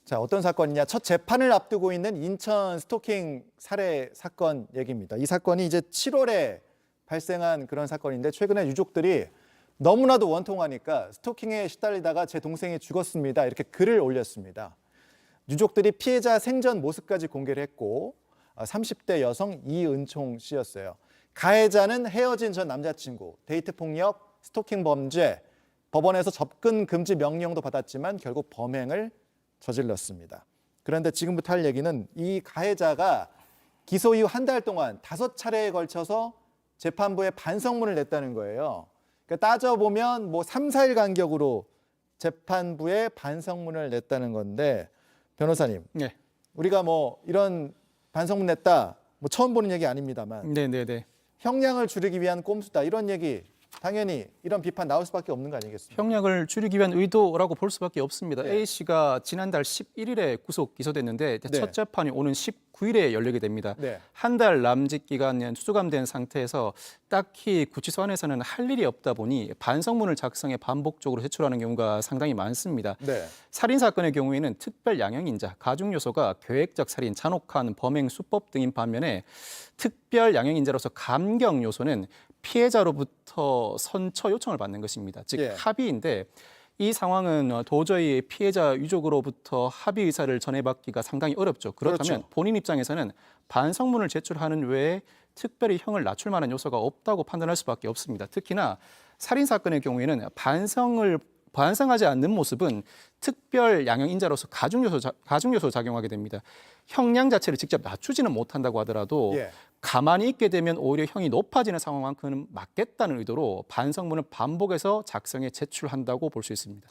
자, 어떤 사건이냐? 첫 재판을 앞두고 있는 인천 스토킹 살해 사건 얘기입니다. 이 사건이 이제 7월에 발생한 그런 사건인데 최근에 유족들이 너무나도 원통하니까 스토킹에 시달리다가 제 동생이 죽었습니다. 이렇게 글을 올렸습니다. 유족들이 피해자 생전 모습까지 공개를 했고 30대 여성 이은총 씨였어요. 가해자는 헤어진 전 남자친구, 데이트 폭력, 스토킹 범죄, 법원에서 접근 금지 명령도 받았지만 결국 범행을 저질렀습니다. 그런데 지금부터 할 얘기는 이 가해자가 기소 이후 한 달 동안 5차례에 걸쳐서 재판부에 반성문을 냈다는 거예요. 그러니까 따져보면 뭐 3, 4일 간격으로 재판부에 반성문을 냈다는 건데 변호사님, 네. 우리가 뭐 이런 반성문 냈다, 뭐 처음 보는 얘기 아닙니다만 네네네. 형량을 줄이기 위한 꼼수다 이런 얘기 당연히 이런 비판 나올 수밖에 없는 거 아니겠습니까? 형량을 줄이기 위한 의도라고 볼 수밖에 없습니다. 네. A 씨가 지난달 11일에 구속 기소됐는데 네. 첫 재판이 오는 19일에 열리게 됩니다. 네. 한 달 남짓 기간 수감된 상태에서 딱히 구치소 안에서는 할 일이 없다 보니 반성문을 작성해 반복적으로 제출하는 경우가 상당히 많습니다. 네. 살인 사건의 경우에는 특별 양형인자, 가중 요소가 계획적 살인, 잔혹한 범행 수법 등인 반면에 특별 양형인자로서 감경 요소는 피해자로부터 선처 요청을 받는 것입니다. 즉 예. 합의인데 이 상황은 도저히 피해자 유족으로부터 합의 의사를 전해받기가 상당히 어렵죠. 그렇다면 그렇죠. 본인 입장에서는 반성문을 제출하는 외에 특별히 형을 낮출 만한 요소가 없다고 판단할 수밖에 없습니다. 특히나 살인 사건의 경우에는 반성하지 않는 모습은 특별 양형 인자로서 가중 요소 작용하게 됩니다. 형량 자체를 직접 낮추지는 못한다고 하더라도 예. 가만히 있게 되면 오히려 형이 높아지는 상황만큼은 막겠다는 의도로 반성문을 반복해서 작성해 제출한다고 볼 수 있습니다.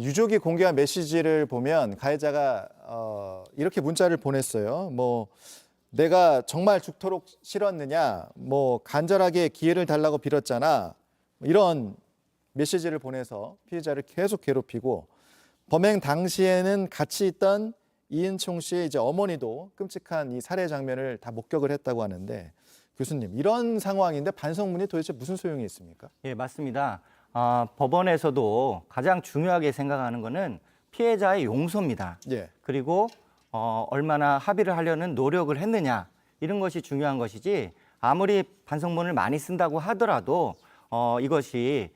유족이 공개한 메시지를 보면 가해자가 이렇게 문자를 보냈어요. 뭐 내가 정말 죽도록 싫었느냐, 뭐 간절하게 기회를 달라고 빌었잖아, 이런 메시지를 보내서 피해자를 계속 괴롭히고 범행 당시에는 같이 있던 이은총 씨의 이제 어머니도 끔찍한 이 살해 장면을 다 목격을 했다고 하는데 교수님, 이런 상황인데 반성문이 도대체 무슨 소용이 있습니까? 예, 맞습니다. 법원에서도 가장 중요하게 생각하는 것은 피해자의 용서입니다. 예. 그리고 얼마나 합의를 하려는 노력을 했느냐, 이런 것이 중요한 것이지, 아무리 반성문을 많이 쓴다고 하더라도 이것이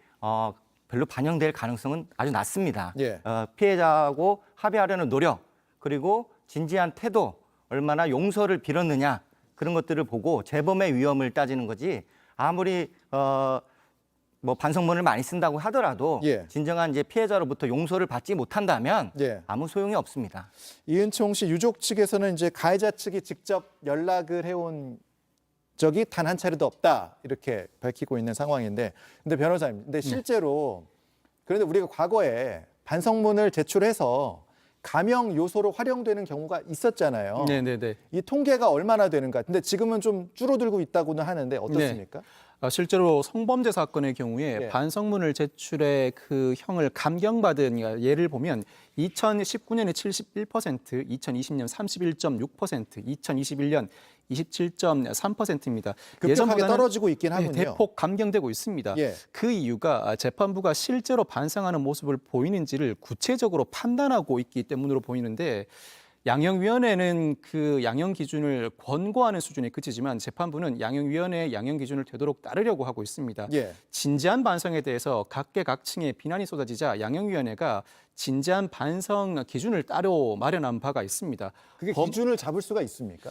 별로 반영될 가능성은 아주 낮습니다. 예. 피해자하고 합의하려는 노력, 그리고 진지한 태도, 얼마나 용서를 빌었느냐, 그런 것들을 보고 재범의 위험을 따지는 거지, 아무리 뭐 반성문을 많이 쓴다고 하더라도 예. 진정한 이제 피해자로부터 용서를 받지 못한다면 예. 아무 소용이 없습니다. 이은총 씨 유족 측에서는 이제 가해자 측이 직접 연락을 해온 적이 단 한 차례도 없다 이렇게 밝히고 있는 상황인데, 근데 변호사님, 근데 실제로 그런데 우리가 과거에 반성문을 제출해서 감형 요소로 활용되는 경우가 있었잖아요. 네네네. 이 통계가 얼마나 되는가? 근데 지금은 좀 줄어들고 있다고는 하는데 어떻습니까? 실제로 성범죄 사건의 경우에 예. 반성문을 제출해 그 형을 감경받은 예를 보면 2019년에 71%, 2020년 31.6%, 2021년 27.3%입니다. 급격하게 떨어지고 있긴 하군요. 대폭 감경되고 있습니다. 예. 그 이유가 재판부가 실제로 반성하는 모습을 보이는지를 구체적으로 판단하고 있기 때문으로 보이는데, 양형위원회는 그 양형 기준을 권고하는 수준에 그치지만 재판부는 양형위원회의 양형 기준을 되도록 따르려고 하고 있습니다. 예. 진지한 반성에 대해서 각계각층의 비난이 쏟아지자 양형위원회가 진지한 반성 기준을 따로 마련한 바가 있습니다. 그게 기준을 잡을 수가 있습니까?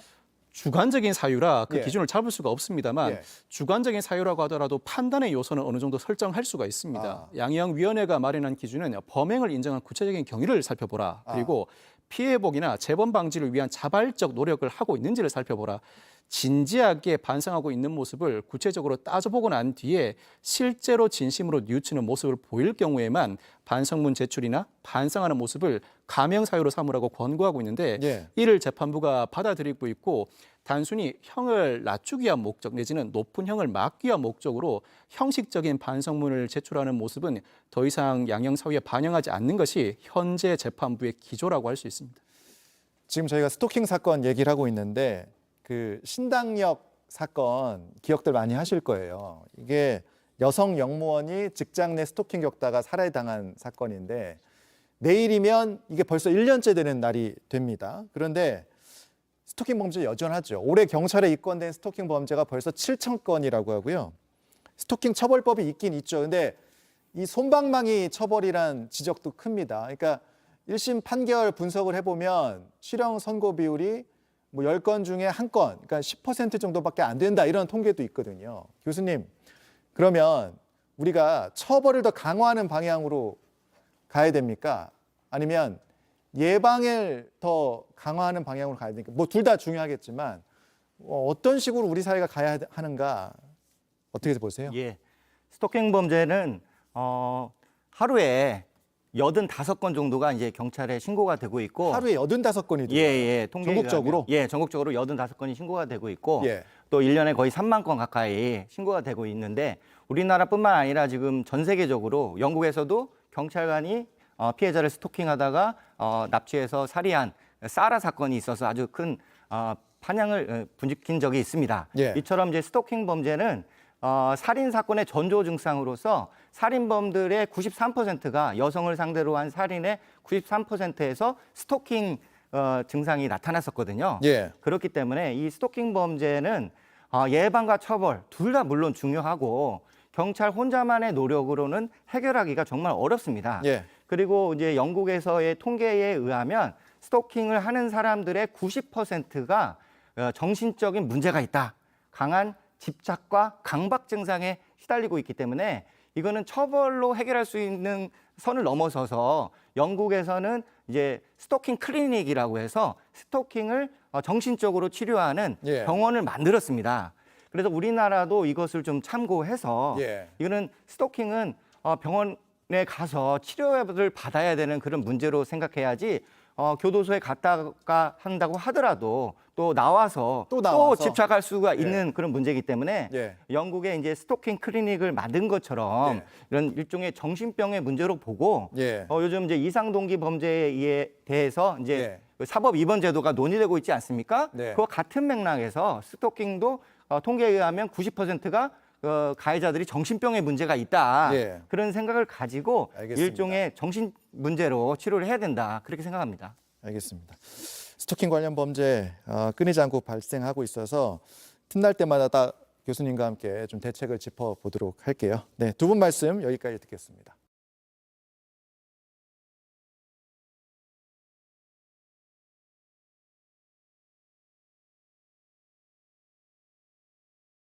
주관적인 사유라 그 예. 기준을 잡을 수가 없습니다만 예. 주관적인 사유라고 하더라도 판단의 요소는 어느 정도 설정할 수가 있습니다. 양형위원회가 마련한 기준은 범행을 인정한 구체적인 경위를 살펴보라. 그리고 피해 회복이나 재범 방지를 위한 자발적 노력을 하고 있는지를 살펴보라. 진지하게 반성하고 있는 모습을 구체적으로 따져보고 난 뒤에 실제로 진심으로 뉘우치는 모습을 보일 경우에만 반성문 제출이나 반성하는 모습을 감형 사유로 삼으라고 권고하고 있는데 예. 이를 재판부가 받아들이고 있고, 단순히 형을 낮추기 위한 목적 내지는 높은 형을 막기 위한 목적으로 형식적인 반성문을 제출하는 모습은 더 이상 양형 사유에 반영하지 않는 것이 현재 재판부의 기조라고 할 수 있습니다. 지금 저희가 스토킹 사건 얘기를 하고 있는데 그 신당역 사건 기억들 많이 하실 거예요. 이게 여성 영무원이 직장 내 스토킹 겪다가 살해당한 사건인데 내일이면 이게 벌써 1년째 되는 날이 됩니다. 그런데 스토킹 범죄 여전하죠. 올해 경찰에 입건된 스토킹 범죄가 벌써 7,000건이라고 하고요. 스토킹 처벌법이 있긴 있죠. 근데 이 솜방망이 처벌이란 지적도 큽니다. 그러니까 1심 판결 분석을 해보면 실형 선고 비율이 뭐 10건 중에 1건, 그러니까 10% 정도밖에 안 된다 이런 통계도 있거든요. 교수님, 그러면 우리가 처벌을 더 강화하는 방향으로 가야 됩니까? 아니면 예방을 더 강화하는 방향으로 가야 됩니까? 뭐 둘 다 중요하겠지만 어떤 식으로 우리 사회가 가야 하는가 어떻게 보세요? 예, 스토킹 범죄는 하루에 85건 정도가 이제 경찰에 신고가 되고 있고 하루에 85건이 돼요. 예, 통계에 전국적으로? 의하면, 예, 전국적으로 85건이 신고가 되고 있고 예. 또 1년에 거의 3만 건 가까이 신고가 되고 있는데 우리나라뿐만 아니라 지금 전 세계적으로 영국에서도 경찰관이 피해자를 스토킹하다가 납치해서 살해한 사라 사건이 있어서 아주 큰 판향을 분지킨 적이 있습니다. 예. 이처럼 이제 스토킹 범죄는 살인 사건의 전조 증상으로서 살인범들의 93%가 여성을 상대로 한 살인의 93%에서 스토킹 증상이 나타났었거든요. 예. 그렇기 때문에 이 스토킹 범죄는 예방과 처벌 둘 다 물론 중요하고 경찰 혼자만의 노력으로는 해결하기가 정말 어렵습니다. 예. 그리고 이제 영국에서의 통계에 의하면 스토킹을 하는 사람들의 90%가 정신적인 문제가 있다. 강한 집착과 강박 증상에 시달리고 있기 때문에 이거는 처벌로 해결할 수 있는 선을 넘어서서 영국에서는 이제 스토킹 클리닉이라고 해서 스토킹을 정신적으로 치료하는 예. 병원을 만들었습니다. 그래서 우리나라도 이것을 좀 참고해서 예. 이거는 스토킹은 병원에 가서 치료를 받아야 되는 그런 문제로 생각해야지 교도소에 갔다가 한다고 하더라도 또 나와서 또 집착할 수가 있는 그런 문제이기 때문에 예. 영국의 이제 스토킹 클리닉을 만든 것처럼 예. 이런 일종의 정신병의 문제로 보고 예. 요즘 이제 이상 동기 범죄에 대해서 이제 예. 그 사법 입원 제도가 논의되고 있지 않습니까? 네. 그와 같은 맥락에서 스토킹도 통계에 의하면 90%가 가해자들이 정신병의 문제가 있다. 예. 그런 생각을 가지고 알겠습니다. 일종의 정신 문제로 치료를 해야 된다. 그렇게 생각합니다. 알겠습니다. 스토킹 관련 범죄 끊이지 않고 발생하고 있어서 틈날 때마다 교수님과 함께 좀 대책을 짚어보도록 할게요. 네, 두 분 말씀 여기까지 듣겠습니다.